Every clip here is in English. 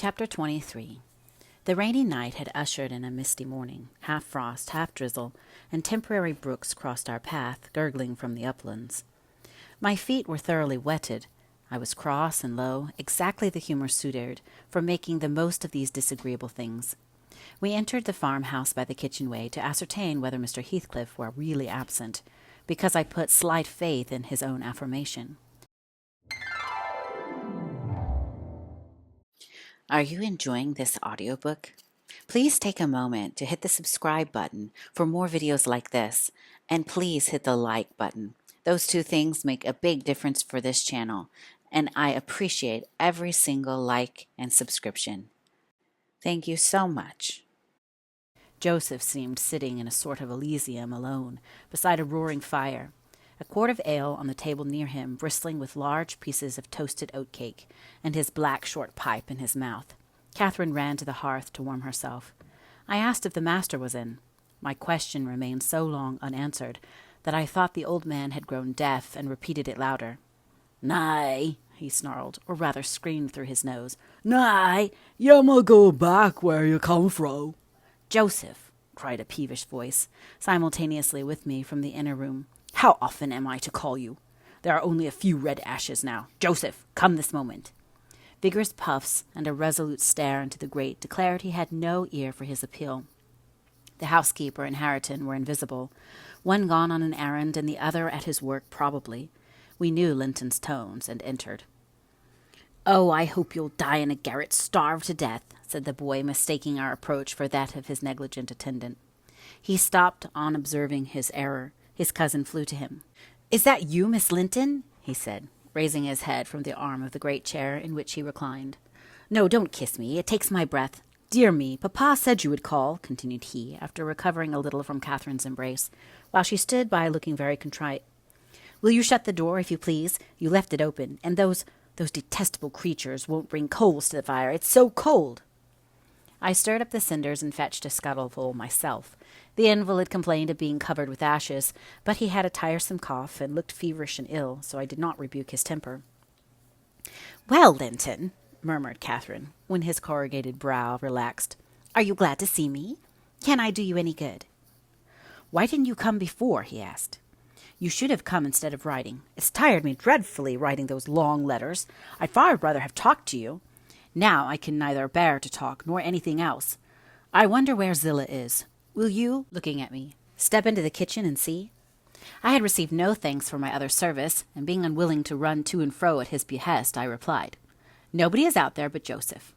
Chapter 23. The rainy night had ushered in a misty morning, half frost, half drizzle, and temporary brooks crossed our path, gurgling from the uplands. My feet were thoroughly wetted. I was cross and low, exactly the humour suited for making the most of these disagreeable things. We entered the farmhouse by the kitchen-way to ascertain whether Mr. Heathcliff were really absent, because I put slight faith in his own affirmation. Are you enjoying this audiobook? Please take a moment to hit the subscribe button for more videos like this, and please hit the like button. Those two things make a big difference for this channel, and I appreciate every single like and subscription. Thank you so much. Joseph seemed sitting in a sort of Elysium alone, beside a roaring fire, a quart of ale on the table near him, bristling with large pieces of toasted oatcake, and his black short pipe in his mouth. Catherine ran to the hearth to warm herself. I asked if the master was in. My question remained so long unanswered that I thought the old man had grown deaf and repeated it louder. "Nay," he snarled, or rather screamed through his nose. "Nay, you may go back where you come from." "Joseph," cried a peevish voice, simultaneously with me from the inner room. "How often am I to call you? There are only a few red ashes now. Joseph, come this moment." Vigorous puffs and a resolute stare into the grate declared he had no ear for his appeal. The housekeeper and Hareton were invisible, one gone on an errand and the other at his work probably. We knew Linton's tones, and entered. "Oh, I hope you'll die in a garret, starved to death," said the boy, mistaking our approach for that of his negligent attendant. He stopped on observing his error. His cousin flew to him. "Is that you, Miss Linton?" he said, raising his head from the arm of the great chair in which he reclined. "No, don't kiss me. It takes my breath. Dear me, Papa said you would call," continued he, after recovering a little from Catherine's embrace, while she stood by looking very contrite. "Will you shut the door, if you please? You left it open, and those detestable creatures won't bring coals to the fire. It's so cold." I stirred up the cinders and fetched a scuttleful myself. The invalid complained of being covered with ashes, but he had a tiresome cough and looked feverish and ill, so I did not rebuke his temper. "Well, Linton," murmured Catherine, when his corrugated brow relaxed, "are you glad to see me? Can I do you any good?" "Why didn't you come before?" he asked. "You should have come instead of writing. It's tired me dreadfully writing those long letters. I'd far rather have talked to you. Now I can neither bear to talk nor anything else. I wonder where Zillah is. Will you," looking at me, "step into the kitchen and see?" I had received no thanks for my other service, and being unwilling to run to and fro at his behest, I replied, "Nobody is out there but Joseph."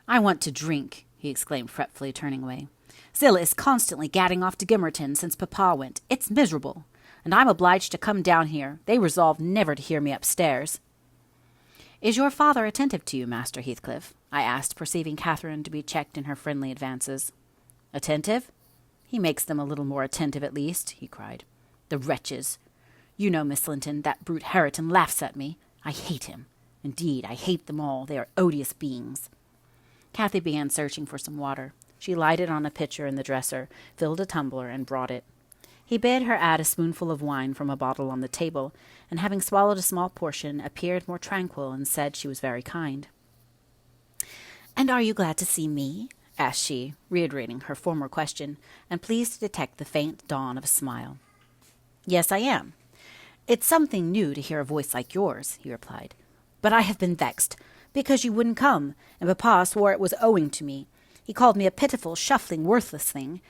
"I want to drink," he exclaimed fretfully, turning away. "Zillah is constantly gadding off to Gimmerton since Papa went. It's miserable, and I'm obliged to come down here. They resolved never to hear me upstairs." "Is your father attentive to you, Master Heathcliff?" I asked, perceiving Catherine to be checked in her friendly advances. "Attentive? He makes them a little more attentive at least," he cried. "The wretches! You know, Miss Linton, that brute Hareton laughs at me. I hate him. Indeed, I hate them all. They are odious beings." Cathy began searching for some water. She lighted on a pitcher in the dresser, filled a tumbler, and brought it. He bade her add a spoonful of wine from a bottle on the table, and having swallowed a small portion, appeared more tranquil and said she was very kind. "And are you glad to see me?" asked she, reiterating her former question, and pleased to detect the faint dawn of a smile. "Yes, I am. It's something new to hear a voice like yours," he replied. "But I have been vexed, because you wouldn't come, and Papa swore it was owing to me. He called me a pitiful, shuffling, worthless thing,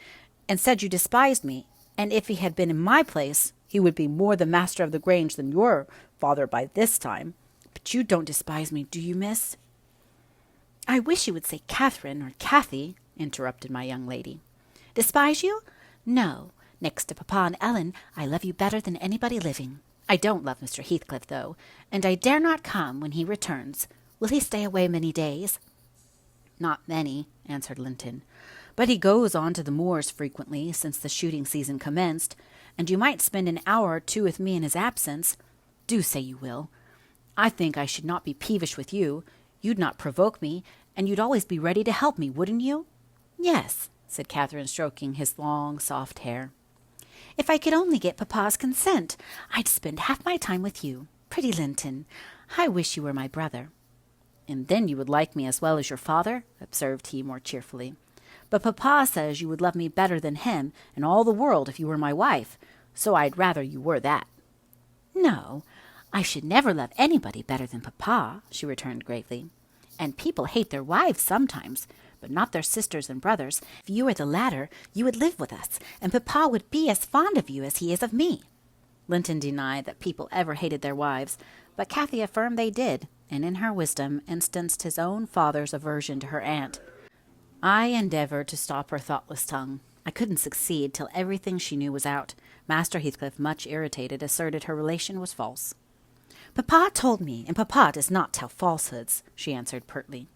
and said you despised me, and if he had been in my place, he would be more the master of the Grange than your father by this time. But you don't despise me, do you, miss?" "I wish you would say Catherine or Cathy," interrupted my young lady. "Despise you? No. Next to Papa and Ellen, I love you better than anybody living. I don't love Mr. Heathcliff, though, and I dare not come when he returns. Will he stay away many days?" "Not many," answered Linton, "but he goes on to the moors frequently since the shooting season commenced, and you might spend an hour or two with me in his absence. Do say you will. I think I should not be peevish with you. You'd not provoke me, and you'd always be ready to help me, wouldn't you?" "Yes," said Catherine, stroking his long, soft hair. "If I could only get Papa's consent, I'd spend half my time with you. Pretty Linton, I wish you were my brother." "And then you would like me as well as your father?" observed he more cheerfully. "But papa says you would love me better than him and all the world if you were my wife, so I'd rather you were that." "No, I should never love anybody better than papa," she returned gravely. "And people hate their wives sometimes, but not their sisters and brothers. If you were the latter, you would live with us, and papa would be as fond of you as he is of me." Linton denied that people ever hated their wives, but Kathy affirmed they did, and in her wisdom instanced his own father's aversion to her aunt. I endeavoured to stop her thoughtless tongue. I couldn't succeed till everything she knew was out. Master Heathcliff, much irritated, asserted her relation was false. "Papa told me, and papa does not tell falsehoods," she answered pertly.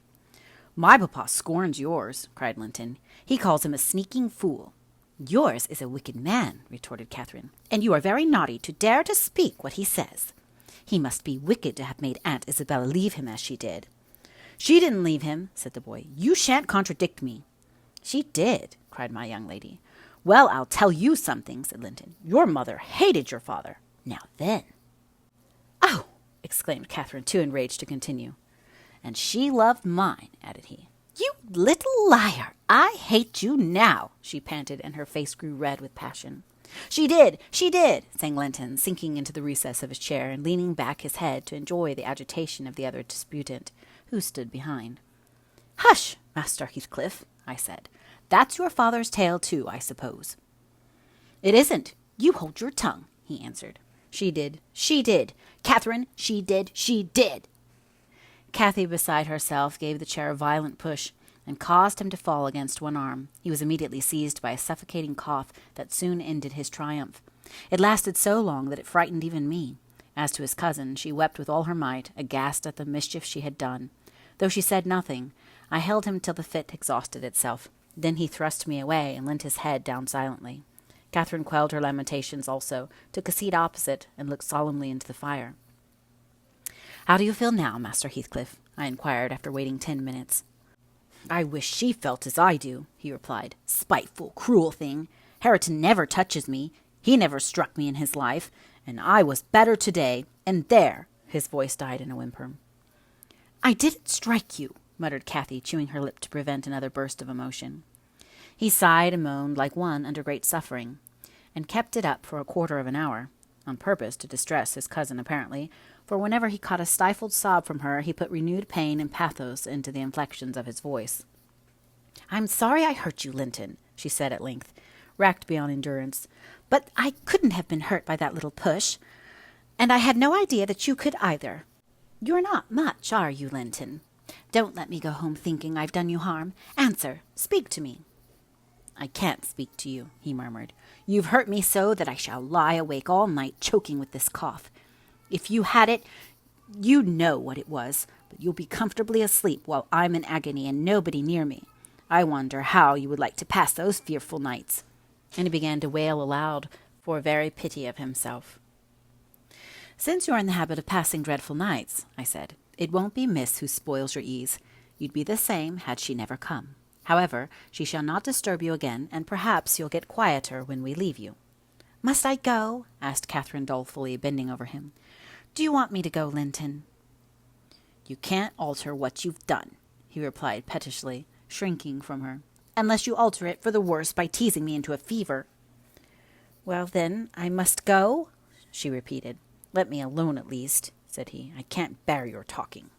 "My papa scorns yours," cried Linton. "He calls him a sneaking fool." "Yours is a wicked man," retorted Catherine, "and you are very naughty to dare to speak what he says. He must be wicked to have made Aunt Isabella leave him as she did." "She didn't leave him," said the boy. "You shan't contradict me." "She did," cried my young lady. "Well, I'll tell you something," said Linton. "Your mother hated your father. Now then." "Oh!" exclaimed Catherine, too enraged to continue. "And she loved mine," added he. "You little liar! I hate you now," she panted, and her face grew red with passion. She did, sang Linton, sinking into the recess of his chair and leaning back his head to enjoy the agitation of the other disputant, who stood behind. "Hush, Master Heathcliff," I said. "That's your father's tale too, I suppose." "It isn't. You hold your tongue," he answered. She did. Catherine, she did. Kathy, beside herself, gave the chair a violent push and caused him to fall against one arm. He was immediately seized by a suffocating cough that soon ended his triumph. It lasted so long that it frightened even me. As to his cousin, she wept with all her might, aghast at the mischief she had done. Though she said nothing, I held him till the fit exhausted itself. Then he thrust me away and leant his head down silently. Catherine quelled her lamentations also, took a seat opposite, and looked solemnly into the fire. "How do you feel now, Master Heathcliff?" I inquired after waiting 10 minutes. "I wish she felt as I do," he replied. "Spiteful, cruel thing! Hareton never touches me. He never struck me in his life, and I was better today, and there—" His voice died in a whimper. "I didn't strike you," muttered Cathy, chewing her lip to prevent another burst of emotion. He sighed and moaned like one under great suffering, and kept it up for a quarter of an hour, on purpose to distress his cousin apparently, for whenever he caught a stifled sob from her, he put renewed pain and pathos into the inflections of his voice. "I'm sorry I hurt you, Linton," she said at length, racked beyond endurance, "but I couldn't have been hurt by that little push, and I had no idea that you could either. You're not much, are you, Linton? Don't let me go home thinking I've done you harm. Answer, speak to me." "I can't speak to you," he murmured. "You've hurt me so that I shall lie awake all night choking with this cough. If you had it, you'd know what it was, but you'll be comfortably asleep while I'm in agony and nobody near me. I wonder how you would like to pass those fearful nights." And he began to wail aloud for very pity of himself. "Since you're in the habit of passing dreadful nights," I said, "it won't be Miss who spoils your ease. You'd be the same had she never come. However, she shall not disturb you again, and perhaps you'll get quieter when we leave you." "Must I go?" asked Catherine dolefully, bending over him. "Do you want me to go, Linton?" "You can't alter what you've done," he replied pettishly, shrinking from her, "unless you alter it for the worse by teasing me into a fever." "Well, then, I must go?" she repeated. "Let me alone at least," said he. "I can't bear your talking."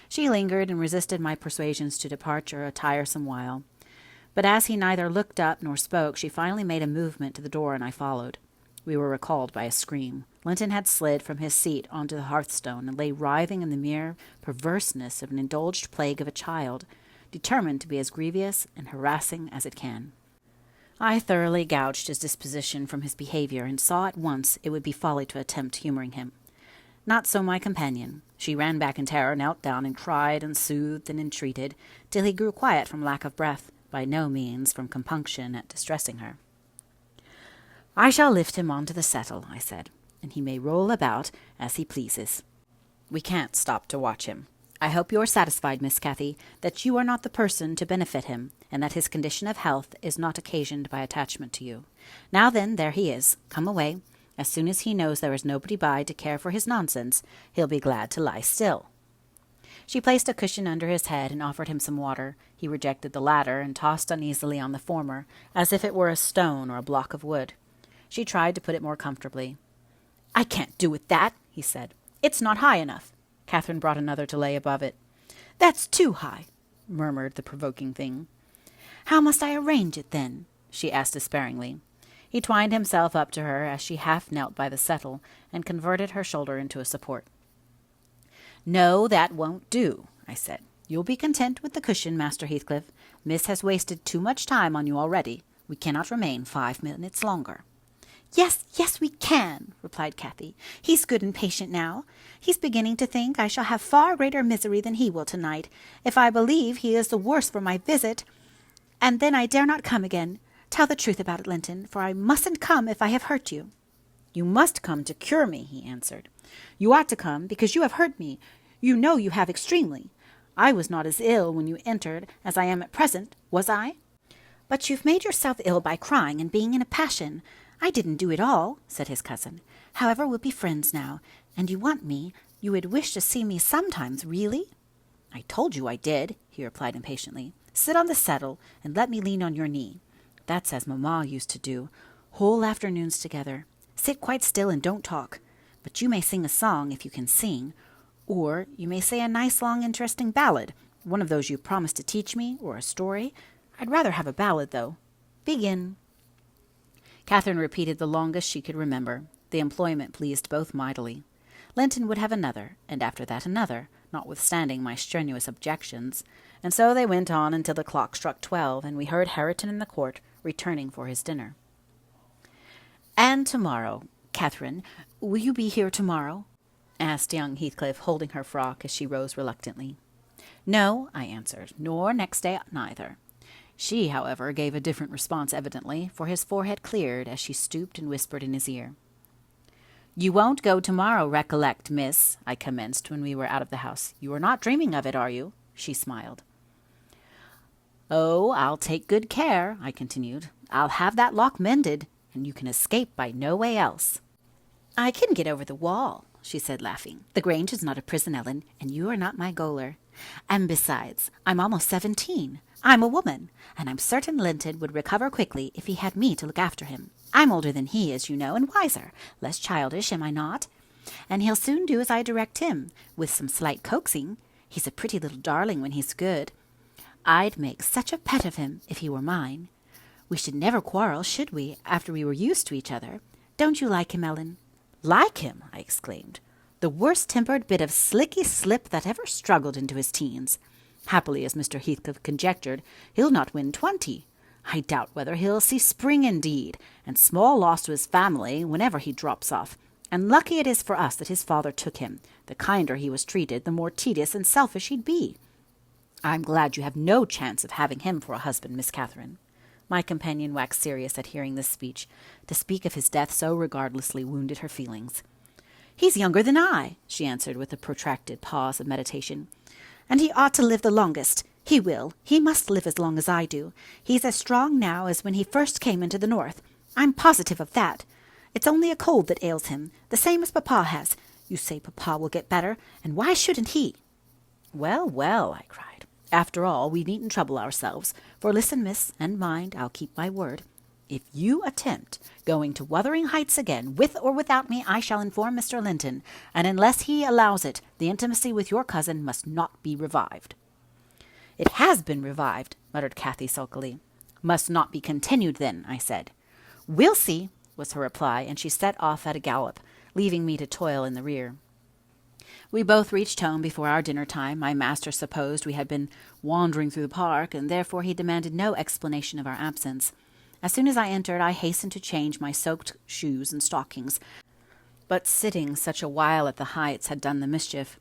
She lingered and resisted my persuasions to departure a tiresome while. But as he neither looked up nor spoke, she finally made a movement to the door, and I followed. We were recalled by a scream. Linton had slid from his seat onto the hearthstone and lay writhing in the mere perverseness of an indulged plague of a child, determined to be as grievous and harassing as it can. I thoroughly gouged his disposition from his behavior, and saw at once it would be folly to attempt humoring him. Not so my companion. She ran back in terror, knelt down, and cried and soothed and entreated, till he grew quiet from lack of breath, by no means from compunction at distressing her. "I shall lift him on to the settle," I said, "and he may roll about as he pleases. We can't stop to watch him. I hope you are satisfied, Miss Cathy, that you are not the person to benefit him, and that his condition of health is not occasioned by attachment to you. Now then, there he is. Come away. As soon as he knows there is nobody by to care for his nonsense, he'll be glad to lie still." She placed a cushion under his head and offered him some water. He rejected the latter and tossed uneasily on the former, as if it were a stone or a block of wood. She tried to put it more comfortably. "I can't do with that," he said. "It's not high enough." Catherine brought another to lay above it. "That's too high," murmured the provoking thing. "How must I arrange it, then?" she asked despairingly. He twined himself up to her as she half knelt by the settle and converted her shoulder into a support. "No, that won't do," I said. "You'll be content with the cushion, Master Heathcliff. Miss has wasted too much time on you already. We cannot remain 5 minutes longer." "Yes, yes, we can," replied Cathy. "He's good and patient now. He's beginning to think I shall have far greater misery than he will tonight, if I believe he is the worse for my visit. And then I dare not come again. Tell the truth about it, Linton, for I mustn't come if I have hurt you." "You must come to cure me," he answered. "You ought to come, because you have hurt me. You know you have extremely. I was not as ill when you entered as I am at present, was I?" "But you've made yourself ill by crying and being in a passion. I didn't do it all," said his cousin. "However, we'll be friends now, and you want me. You would wish to see me sometimes, really?" "I told you I did," he replied impatiently. "Sit on the settle and let me lean on your knee. That's as Mamma used to do, whole afternoons together. Sit quite still and don't talk. But you may sing a song if you can sing, or you may say a nice long interesting ballad, one of those you promised to teach me, or a story. I'd rather have a ballad, though. Begin." Catherine repeated the longest she could remember. The employment pleased both mightily. Linton would have another, and after that another, notwithstanding my strenuous objections, and so they went on until the clock struck 12, and we heard Hareton in the court, returning for his dinner. "And tomorrow, Catherine, will you be here tomorrow?" asked young Heathcliff, holding her frock as she rose reluctantly. "No," I answered, "nor next day neither." She, however, gave a different response evidently, for his forehead cleared as she stooped and whispered in his ear. "You won't go tomorrow, recollect, miss," I commenced when we were out of the house. "You are not dreaming of it, are you?" She smiled. "Oh, I'll take good care," I continued. "I'll have that lock mended, and you can escape by no way else." "I can get over the wall," she said, laughing. "The Grange is not a prison, Ellen, and you are not my gaoler. And besides, I'm almost 17. I'm a woman, and I'm certain Linton would recover quickly if he had me to look after him. I'm older than he is, you know, and wiser, less childish, am I not? And he'll soon do as I direct him, with some slight coaxing. He's a pretty little darling when he's good. I'd make such a pet of him if he were mine. We should never quarrel, should we, after we were used to each other? Don't you like him, Ellen?" "Like him!" I exclaimed. "The worst-tempered bit of slicky slip that ever struggled into his teens. Happily, as Mr. Heathcliff conjectured, he'll not win 20. I doubt whether he'll see spring indeed, and small loss to his family whenever he drops off. And lucky it is for us that his father took him. The kinder he was treated, the more tedious and selfish he'd be. I'm glad you have no chance of having him for a husband, Miss Catherine." My companion waxed serious at hearing this speech. To speak of his death so regardlessly wounded her feelings. "He's younger than I," she answered with a protracted pause of meditation. "And he ought to live the longest. He will. He must live as long as I do. He's as strong now as when he first came into the north. I'm positive of that. It's only a cold that ails him, the same as Papa has. You say Papa will get better, and why shouldn't he?" "Well, well," I cried. "After all, we needn't trouble ourselves. For listen, miss, and mind, I'll keep my word. If you attempt going to Wuthering Heights again, with or without me, I shall inform Mr. Linton, and unless he allows it, the intimacy with your cousin must not be revived." "It has been revived," muttered Cathy sulkily. "Must not be continued, then," I said. "We'll see," was her reply, and she set off at a gallop, leaving me to toil in the rear. We both reached home before our dinner time. My master supposed we had been wandering through the park, and therefore he demanded no explanation of our absence. As soon as I entered, I hastened to change my soaked shoes and stockings, but sitting such a while at the Heights had done the mischief.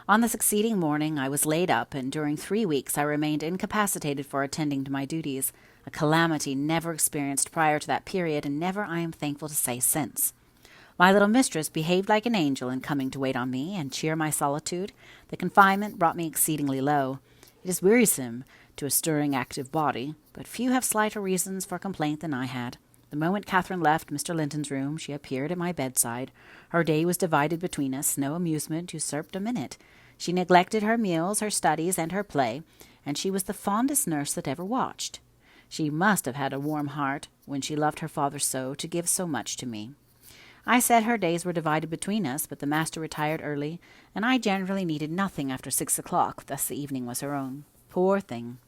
On the succeeding morning I was laid up, and during 3 weeks I remained incapacitated for attending to my duties, a calamity never experienced prior to that period, and never, I am thankful to say, since. My little mistress behaved like an angel in coming to wait on me and cheer my solitude. The confinement brought me exceedingly low. It is wearisome to a stirring, active body, but few have slighter reasons for complaint than I had. The moment Catherine left Mr. Linton's room, she appeared at my bedside. Her day was divided between us. No amusement usurped a minute. She neglected her meals, her studies, and her play, and she was the fondest nurse that ever watched. She must have had a warm heart, when she loved her father so, to give so much to me. I said her days were divided between us, but the master retired early, and I generally needed nothing after 6 o'clock, thus the evening was her own. Poor thing!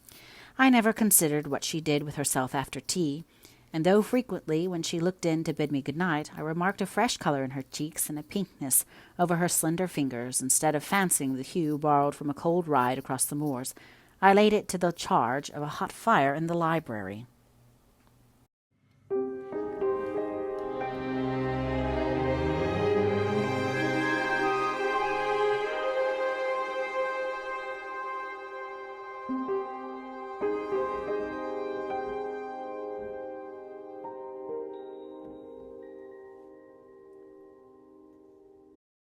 I never considered what she did with herself after tea, and though frequently, when she looked in to bid me good night, I remarked a fresh colour in her cheeks and a pinkness over her slender fingers, instead of fancying the hue borrowed from a cold ride across the moors, I laid it to the charge of a hot fire in the library.